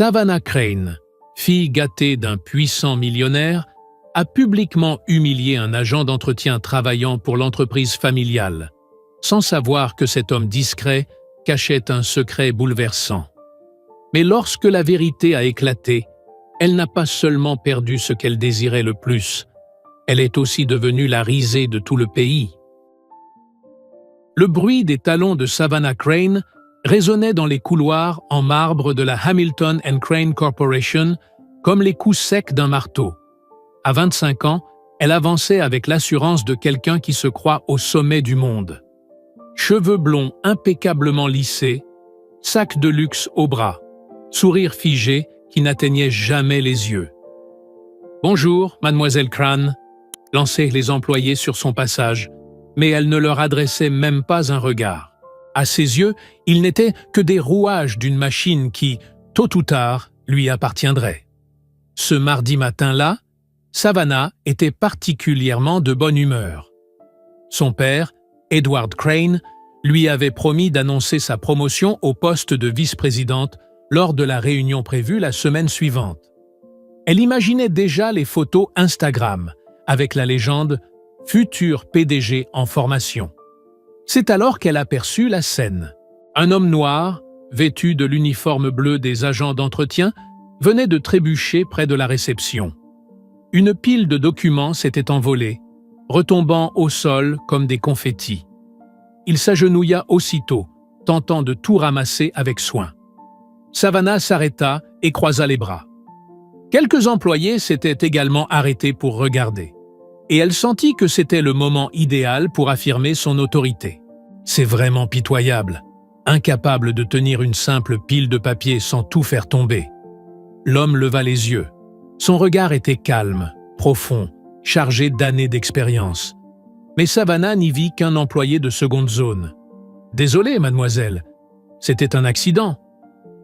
Savannah Crane, fille gâtée d'un puissant millionnaire, a publiquement humilié un agent d'entretien travaillant pour l'entreprise familiale, sans savoir que cet homme discret cachait un secret bouleversant. Mais lorsque la vérité a éclaté, elle n'a pas seulement perdu ce qu'elle désirait le plus, elle est aussi devenue la risée de tout le pays. Le bruit des talons de Savannah Crane résonnait dans les couloirs en marbre de la Hamilton & Crane Corporation comme les coups secs d'un marteau. À 25 ans, elle avançait avec l'assurance de quelqu'un qui se croit au sommet du monde. Cheveux blonds impeccablement lissés, sac de luxe au bras, sourire figé qui n'atteignait jamais les yeux. « Bonjour, mademoiselle Crane », lançaient les employés sur son passage, mais elle ne leur adressait même pas un regard. À ses yeux, il n'était que des rouages d'une machine qui, tôt ou tard, lui appartiendrait. Ce mardi matin-là, Savannah était particulièrement de bonne humeur. Son père, Edward Crane, lui avait promis d'annoncer sa promotion au poste de vice-présidente lors de la réunion prévue la semaine suivante. Elle imaginait déjà les photos Instagram avec la légende « Futur PDG en formation ». C'est alors qu'elle aperçut la scène. Un homme noir, vêtu de l'uniforme bleu des agents d'entretien, venait de trébucher près de la réception. Une pile de documents s'était envolée, retombant au sol comme des confettis. Il s'agenouilla aussitôt, tentant de tout ramasser avec soin. Savannah s'arrêta et croisa les bras. Quelques employés s'étaient également arrêtés pour regarder, et elle sentit que c'était le moment idéal pour affirmer son autorité. C'est vraiment pitoyable, incapable de tenir une simple pile de papier sans tout faire tomber. L'homme leva les yeux. Son regard était calme, profond, chargé d'années d'expérience. Mais Savannah n'y vit qu'un employé de seconde zone. « Désolé, mademoiselle, c'était un accident. »«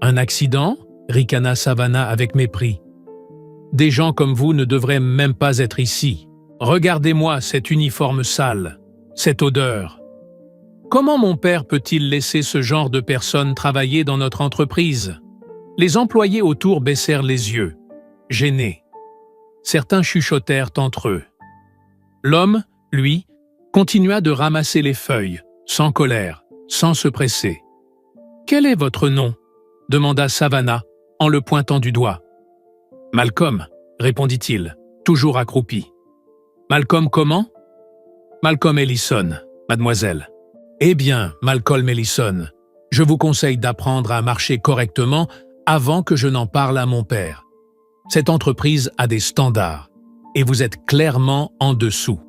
Un accident ?» ricana Savannah avec mépris. « Des gens comme vous ne devraient même pas être ici. Regardez-moi cet uniforme sale, cette odeur. Comment mon père peut-il laisser ce genre de personnes travailler dans notre entreprise ?» Les employés autour baissèrent les yeux, gênés. Certains chuchotèrent entre eux. L'homme, lui, continua de ramasser les feuilles, sans colère, sans se presser. « Quel est votre nom ?» demanda Savannah en le pointant du doigt. « Malcolm », répondit-il, toujours accroupi. « Malcolm comment ?»« Malcolm Ellison, mademoiselle. »« Eh bien, Malcolm Ellison, je vous conseille d'apprendre à marcher correctement avant que je n'en parle à mon père. Cette entreprise a des standards, et vous êtes clairement en dessous. »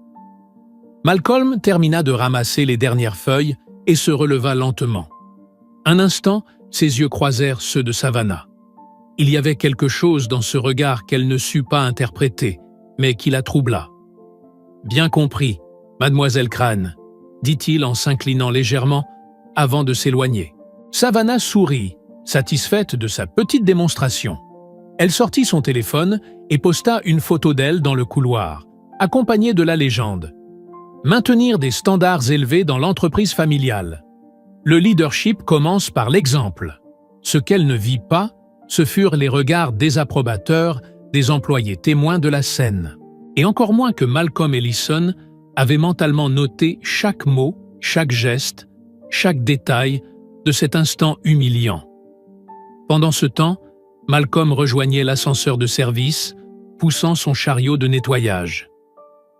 Malcolm termina de ramasser les dernières feuilles et se releva lentement. Un instant, ses yeux croisèrent ceux de Savannah. Il y avait quelque chose dans ce regard qu'elle ne sut pas interpréter, mais qui la troubla. « Bien compris, mademoiselle Crane, » dit-il en s'inclinant légèrement avant de s'éloigner. Savannah sourit, satisfaite de sa petite démonstration. Elle sortit son téléphone et posta une photo d'elle dans le couloir, accompagnée de la légende. Maintenir des standards élevés dans l'entreprise familiale. Le leadership commence par l'exemple. Ce qu'elle ne vit pas, ce furent les regards désapprobateurs des employés témoins de la scène. Et encore moins que Malcolm Ellison avait mentalement noté chaque mot, chaque geste, chaque détail de cet instant humiliant. Pendant ce temps, Malcolm rejoignait l'ascenseur de service, poussant son chariot de nettoyage.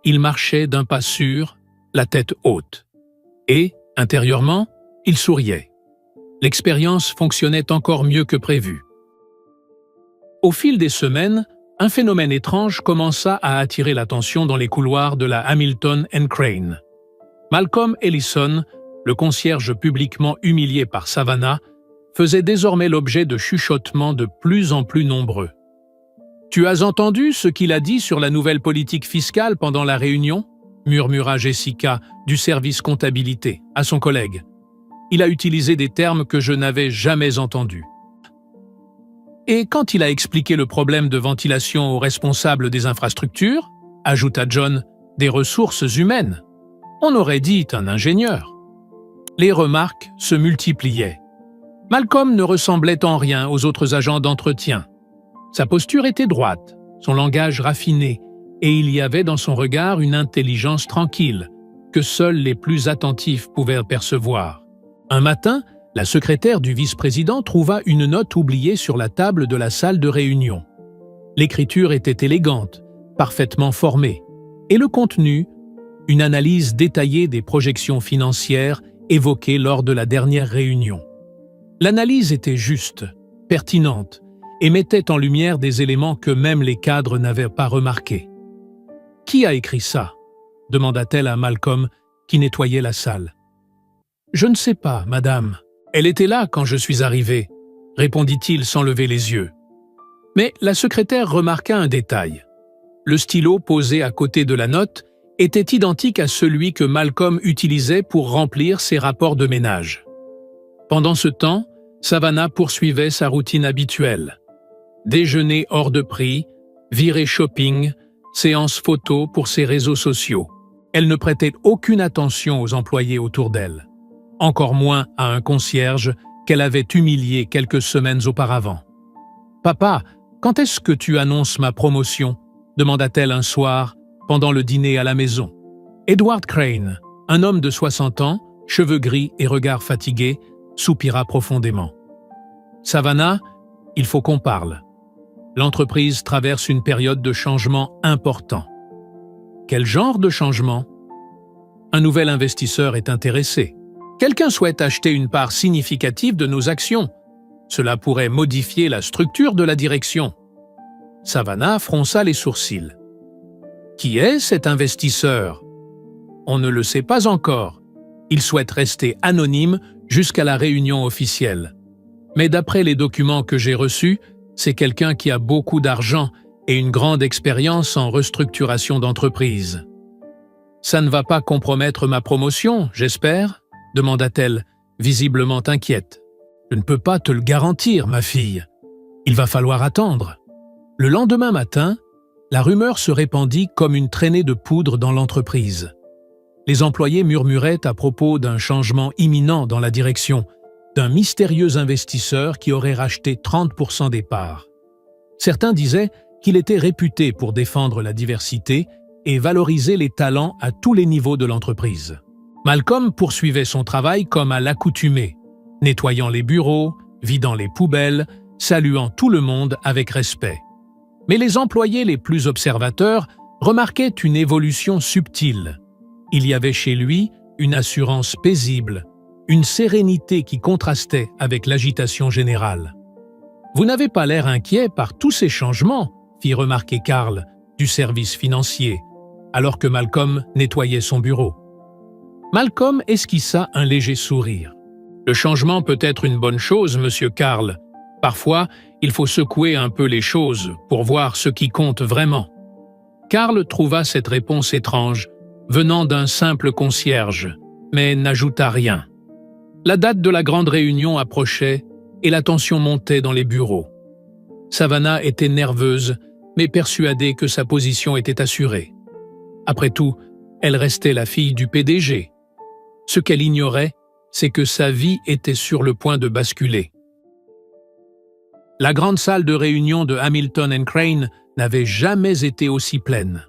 Il marchait d'un pas sûr, la tête haute. Et, intérieurement, il souriait. L'expérience fonctionnait encore mieux que prévu. Au fil des semaines, un phénomène étrange commença à attirer l'attention dans les couloirs de la Hamilton & Crane. Malcolm Ellison, le concierge publiquement humilié par Savannah, faisait désormais l'objet de chuchotements de plus en plus nombreux. « Tu as entendu ce qu'il a dit sur la nouvelle politique fiscale pendant la réunion ?» murmura Jessica du service comptabilité à son collègue. « Il a utilisé des termes que je n'avais jamais entendus. » Et quand il a expliqué le problème de ventilation aux responsables des infrastructures, ajouta John, des ressources humaines, on aurait dit un ingénieur. Les remarques se multipliaient. Malcolm ne ressemblait en rien aux autres agents d'entretien. Sa posture était droite, son langage raffiné, et il y avait dans son regard une intelligence tranquille, que seuls les plus attentifs pouvaient percevoir. Un matin, la secrétaire du vice-président trouva une note oubliée sur la table de la salle de réunion. L'écriture était élégante, parfaitement formée, et le contenu, une analyse détaillée des projections financières évoquées lors de la dernière réunion. L'analyse était juste, pertinente, et mettait en lumière des éléments que même les cadres n'avaient pas remarqués. « Qui a écrit ça ?» demanda-t-elle à Malcolm, qui nettoyait la salle. « Je ne sais pas, madame. Elle était là quand je suis arrivé, » répondit-il sans lever les yeux. Mais la secrétaire remarqua un détail. Le stylo posé à côté de la note était identique à celui que Malcolm utilisait pour remplir ses rapports de ménage. Pendant ce temps, Savannah poursuivait sa routine habituelle. Déjeuner hors de prix, virée shopping, séance photo pour ses réseaux sociaux. Elle ne prêtait aucune attention aux employés autour d'elle, encore moins à un concierge qu'elle avait humilié quelques semaines auparavant. « Papa, quand est-ce que tu annonces ma promotion ?» demanda-t-elle un soir, pendant le dîner à la maison. Edward Crane, un homme de 60 ans, cheveux gris et regard fatigué, soupira profondément. « Savannah, il faut qu'on parle. L'entreprise traverse une période de changement important. » « Quel genre de changement ?» « Un nouvel investisseur est intéressé. Quelqu'un souhaite acheter une part significative de nos actions. Cela pourrait modifier la structure de la direction. » Savannah fronça les sourcils. « Qui est cet investisseur ?»« On ne le sait pas encore. Il souhaite rester anonyme jusqu'à la réunion officielle. Mais d'après les documents que j'ai reçus, c'est quelqu'un qui a beaucoup d'argent et une grande expérience en restructuration d'entreprise. »« Ça ne va pas compromettre ma promotion, j'espère ?» demanda-t-elle, visiblement inquiète. « Je ne peux pas te le garantir, ma fille. Il va falloir attendre. » Le lendemain matin, la rumeur se répandit comme une traînée de poudre dans l'entreprise. Les employés murmuraient à propos d'un changement imminent dans la direction, d'un mystérieux investisseur qui aurait racheté 30% des parts. Certains disaient qu'il était réputé pour défendre la diversité et valoriser les talents à tous les niveaux de l'entreprise. Malcolm poursuivait son travail comme à l'accoutumée, nettoyant les bureaux, vidant les poubelles, saluant tout le monde avec respect. Mais les employés les plus observateurs remarquaient une évolution subtile. Il y avait chez lui une assurance paisible, une sérénité qui contrastait avec l'agitation générale. « Vous n'avez pas l'air inquiet par tous ces changements », fit remarquer Carl, du service financier, alors que Malcolm nettoyait son bureau. Malcolm esquissa un léger sourire. « Le changement peut être une bonne chose, monsieur Carl. Parfois, il faut secouer un peu les choses pour voir ce qui compte vraiment. » Carl trouva cette réponse étrange, venant d'un simple concierge, mais n'ajouta rien. La date de la grande réunion approchait et la tension montait dans les bureaux. Savannah était nerveuse, mais persuadée que sa position était assurée. Après tout, elle restait la fille du PDG. Ce qu'elle ignorait, c'est que sa vie était sur le point de basculer. La grande salle de réunion de Hamilton & Crane n'avait jamais été aussi pleine.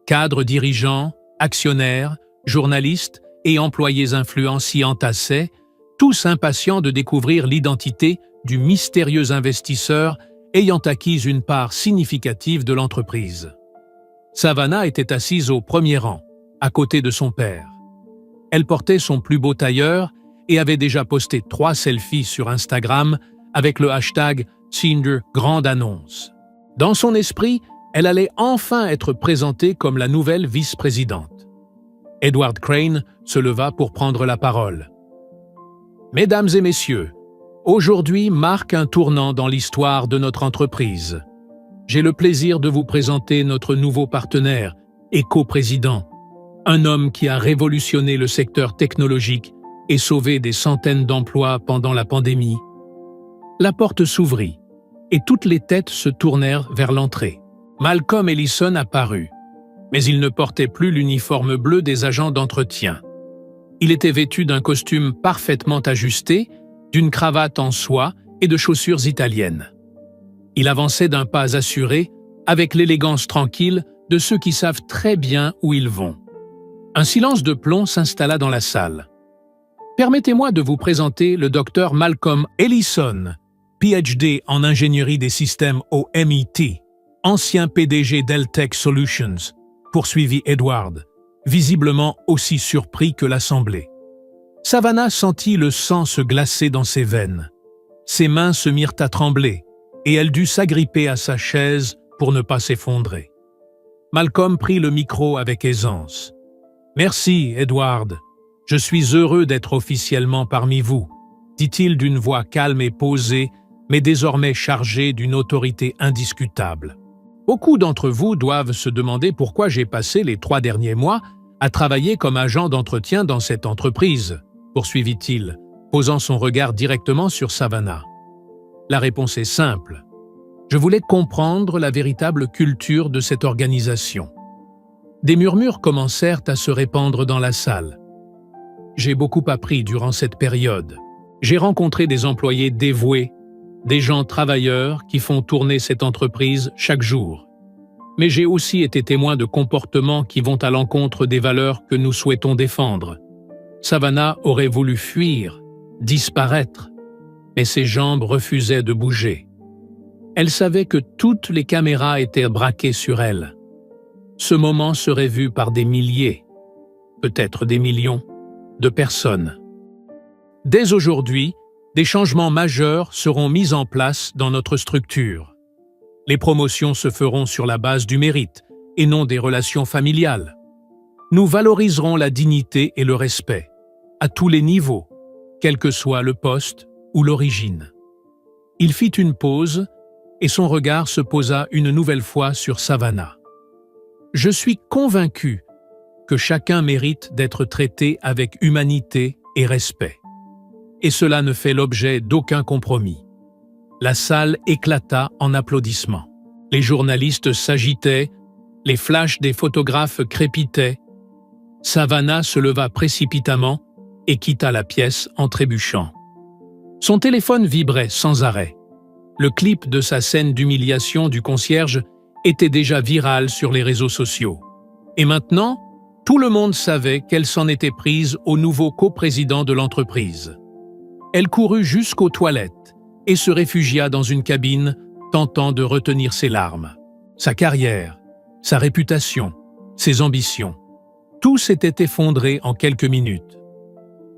Cadres dirigeants, actionnaires, journalistes et employés influents s'y entassaient, tous impatients de découvrir l'identité du mystérieux investisseur ayant acquis une part significative de l'entreprise. Savannah était assise au premier rang, à côté de son père. Elle portait son plus beau tailleur et avait déjà posté 3 selfies sur Instagram avec le hashtag Tinder Grande Annonce. Dans son esprit, elle allait enfin être présentée comme la nouvelle vice-présidente. Edward Crane se leva pour prendre la parole. « Mesdames et messieurs, aujourd'hui marque un tournant dans l'histoire de notre entreprise. J'ai le plaisir de vous présenter notre nouveau partenaire et coprésident, un homme qui a révolutionné le secteur technologique et sauvé des centaines d'emplois pendant la pandémie. » La porte s'ouvrit et toutes les têtes se tournèrent vers l'entrée. Malcolm Ellison apparut, mais il ne portait plus l'uniforme bleu des agents d'entretien. Il était vêtu d'un costume parfaitement ajusté, d'une cravate en soie et de chaussures italiennes. Il avançait d'un pas assuré, avec l'élégance tranquille de ceux qui savent très bien où ils vont. Un silence de plomb s'installa dans la salle. « Permettez-moi de vous présenter le docteur Malcolm Ellison, PhD en ingénierie des systèmes au MIT, ancien PDG d'Eltech Solutions », poursuivit Edward, visiblement aussi surpris que l'assemblée. Savannah sentit le sang se glacer dans ses veines. Ses mains se mirent à trembler, et elle dut s'agripper à sa chaise pour ne pas s'effondrer. Malcolm prit le micro avec aisance. « Merci, Edward. Je suis heureux d'être officiellement parmi vous, » dit-il d'une voix calme et posée, mais désormais chargée d'une autorité indiscutable. « Beaucoup d'entre vous doivent se demander pourquoi j'ai passé les 3 derniers mois à travailler comme agent d'entretien dans cette entreprise, » poursuivit-il, posant son regard directement sur Savannah. La réponse est simple. Je voulais comprendre la véritable culture de cette organisation. Des murmures commencèrent à se répandre dans la salle. J'ai beaucoup appris durant cette période. J'ai rencontré des employés dévoués, des gens travailleurs qui font tourner cette entreprise chaque jour. Mais j'ai aussi été témoin de comportements qui vont à l'encontre des valeurs que nous souhaitons défendre. Savannah aurait voulu fuir, disparaître, mais ses jambes refusaient de bouger. Elle savait que toutes les caméras étaient braquées sur elle. Ce moment serait vu par des milliers, peut-être des millions, de personnes. Dès aujourd'hui, des changements majeurs seront mis en place dans notre structure. Les promotions se feront sur la base du mérite et non des relations familiales. Nous valoriserons la dignité et le respect, à tous les niveaux, quel que soit le poste ou l'origine. Il fit une pause et son regard se posa une nouvelle fois sur Savannah. Je suis convaincu que chacun mérite d'être traité avec humanité et respect. Et cela ne fait l'objet d'aucun compromis. La salle éclata en applaudissements. Les journalistes s'agitaient, les flashs des photographes crépitaient. Savannah se leva précipitamment et quitta la pièce en trébuchant. Son téléphone vibrait sans arrêt. Le clip de sa scène d'humiliation du concierge était déjà viral sur les réseaux sociaux. Et maintenant, tout le monde savait qu'elle s'en était prise au nouveau coprésident de l'entreprise. Elle courut jusqu'aux toilettes et se réfugia dans une cabine, tentant de retenir ses larmes. Sa carrière, sa réputation, ses ambitions, tout s'était effondré en quelques minutes.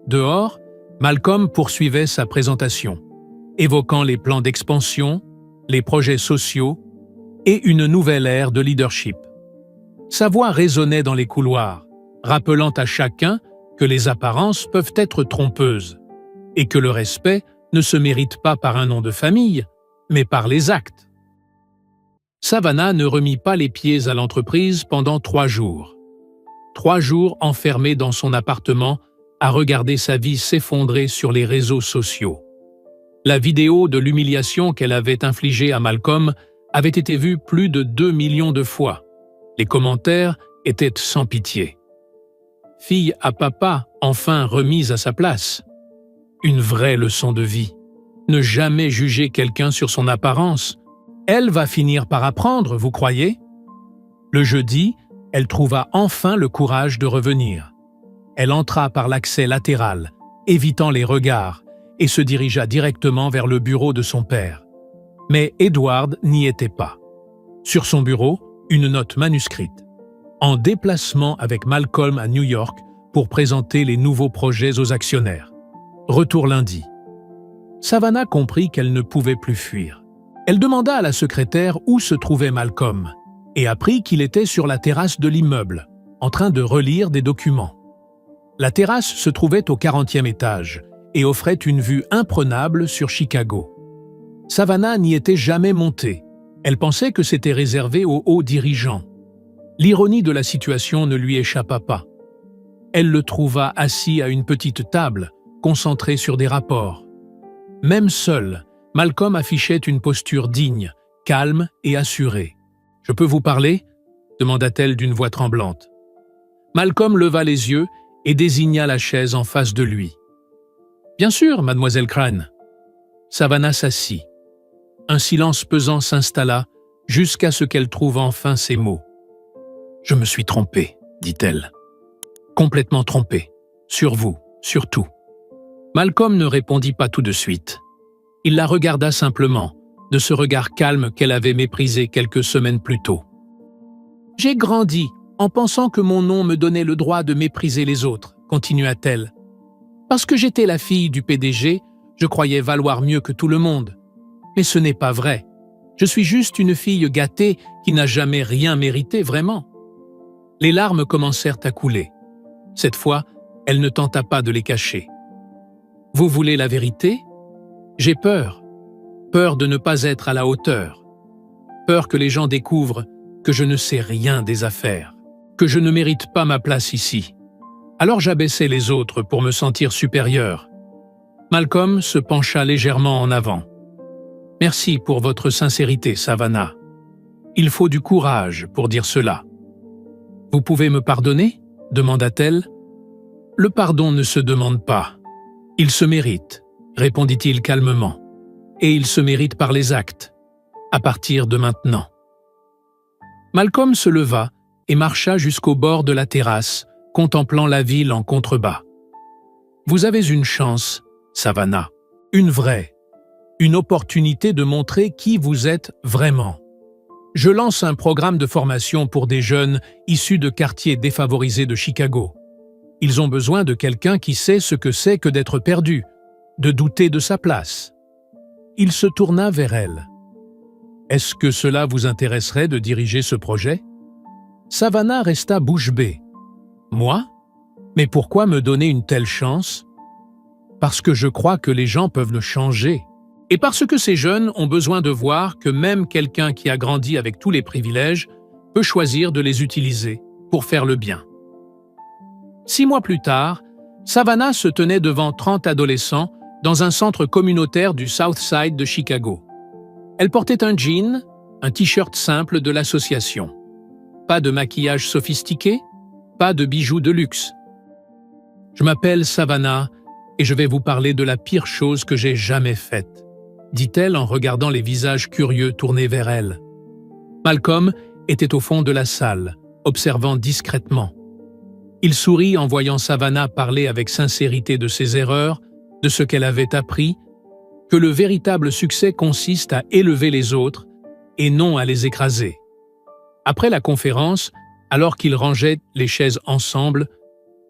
Dehors, Malcolm poursuivait sa présentation, évoquant les plans d'expansion, les projets sociaux et une nouvelle ère de leadership. Sa voix résonnait dans les couloirs, rappelant à chacun que les apparences peuvent être trompeuses et que le respect ne se mérite pas par un nom de famille, mais par les actes. Savannah ne remit pas les pieds à l'entreprise pendant 3 jours. 3 jours enfermée dans son appartement à regarder sa vie s'effondrer sur les réseaux sociaux. La vidéo de l'humiliation qu'elle avait infligée à Malcolm avait été vue plus de 2 millions de fois. Les commentaires étaient sans pitié. Fille à papa, enfin remise à sa place. Une vraie leçon de vie. Ne jamais juger quelqu'un sur son apparence. Elle va finir par apprendre, vous croyez? Le jeudi, elle trouva enfin le courage de revenir. Elle entra par l'accès latéral, évitant les regards, et se dirigea directement vers le bureau de son père. Mais Edward n'y était pas. Sur son bureau, une note manuscrite. En déplacement avec Malcolm à New York pour présenter les nouveaux projets aux actionnaires. Retour lundi. Savannah comprit qu'elle ne pouvait plus fuir. Elle demanda à la secrétaire où se trouvait Malcolm et apprit qu'il était sur la terrasse de l'immeuble, en train de relire des documents. La terrasse se trouvait au 40e étage et offrait une vue imprenable sur Chicago. Savannah n'y était jamais montée. Elle pensait que c'était réservé aux hauts dirigeants. L'ironie de la situation ne lui échappa pas. Elle le trouva assis à une petite table, concentré sur des rapports. Même seul, Malcolm affichait une posture digne, calme et assurée. « Je peux vous parler ?» demanda-t-elle d'une voix tremblante. Malcolm leva les yeux et désigna la chaise en face de lui. Bien sûr, mademoiselle Crane. Savannah s'assit. Un silence pesant s'installa jusqu'à ce qu'elle trouve enfin ses mots. « Je me suis trompée, dit-elle. Complètement trompée. Sur vous, sur tout. » Malcolm ne répondit pas tout de suite. Il la regarda simplement, de ce regard calme qu'elle avait méprisé quelques semaines plus tôt. « J'ai grandi en pensant que mon nom me donnait le droit de mépriser les autres, continua-t-elle. Parce que j'étais la fille du PDG, je croyais valoir mieux que tout le monde. Mais ce n'est pas vrai. Je suis juste une fille gâtée qui n'a jamais rien mérité vraiment. » Les larmes commencèrent à couler. Cette fois, elle ne tenta pas de les cacher. « Vous voulez la vérité ? J'ai peur. Peur de ne pas être à la hauteur. Peur que les gens découvrent que je ne sais rien des affaires, que je ne mérite pas ma place ici. Alors j'abaissais les autres pour me sentir supérieur. » Malcolm se pencha légèrement en avant. « Merci pour votre sincérité, Savannah. Il faut du courage pour dire cela. »« Vous pouvez me pardonner ?» demanda-t-elle. « Le pardon ne se demande pas. Il se mérite, » répondit-il calmement. « Et il se mérite par les actes, à partir de maintenant. » Malcolm se leva et marcha jusqu'au bord de la terrasse, contemplant la ville en contrebas. « Vous avez une chance, Savannah, une vraie, une opportunité de montrer qui vous êtes vraiment. Je lance un programme de formation pour des jeunes issus de quartiers défavorisés de Chicago. Ils ont besoin de quelqu'un qui sait ce que c'est que d'être perdu, de douter de sa place. » Il se tourna vers elle. « Est-ce que cela vous intéresserait de diriger ce projet ?» Savannah resta bouche bée. « Moi ? Mais pourquoi me donner une telle chance ? Parce que je crois que les gens peuvent le changer. Et parce que ces jeunes ont besoin de voir que même quelqu'un qui a grandi avec tous les privilèges peut choisir de les utiliser pour faire le bien. » 6 mois plus tard, Savannah se tenait devant 30 adolescents dans un centre communautaire du South Side de Chicago. Elle portait un jean, un t-shirt simple de l'association. Pas de maquillage sophistiqué, pas de bijoux de luxe. « Je m'appelle Savannah et je vais vous parler de la pire chose que j'ai jamais faite, » dit-elle en regardant les visages curieux tournés vers elle. Malcolm était au fond de la salle, observant discrètement. Il sourit en voyant Savannah parler avec sincérité de ses erreurs, de ce qu'elle avait appris, que le véritable succès consiste à élever les autres et non à les écraser. Après la conférence, alors qu'ils rangeaient les chaises ensemble,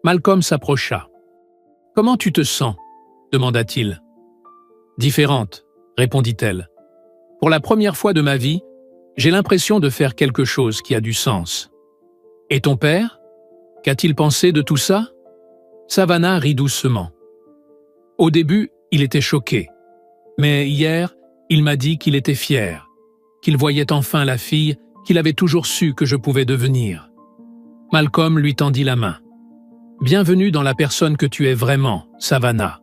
Malcolm s'approcha. « Comment tu te sens ?» demanda-t-il. « Différente, » répondit-elle. « Pour la première fois de ma vie, j'ai l'impression de faire quelque chose qui a du sens. »« Et ton père ? Qu'a-t-il pensé de tout ça ?» Savannah rit doucement. « Au début, il était choqué. Mais hier, il m'a dit qu'il était fier, qu'il voyait enfin la fille qu'il avait toujours su que je pouvais devenir. » Malcolm lui tendit la main. « Bienvenue dans la personne que tu es vraiment, Savannah. »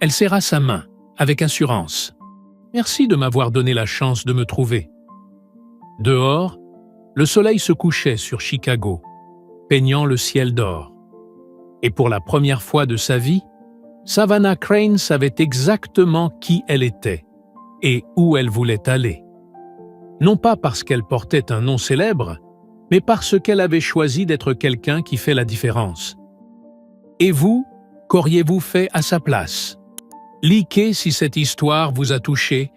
Elle serra sa main, avec assurance. « Merci de m'avoir donné la chance de me trouver. » Dehors, le soleil se couchait sur Chicago, peignant le ciel d'or. Et pour la première fois de sa vie, Savannah Crane savait exactement qui elle était et où elle voulait aller. Non pas parce qu'elle portait un nom célèbre, mais parce qu'elle avait choisi d'être quelqu'un qui fait la différence. Et vous, qu'auriez-vous fait à sa place? Likez si cette histoire vous a touché,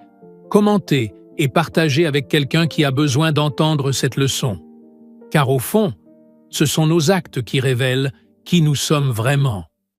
commentez et partagez avec quelqu'un qui a besoin d'entendre cette leçon. Car au fond, ce sont nos actes qui révèlent qui nous sommes vraiment.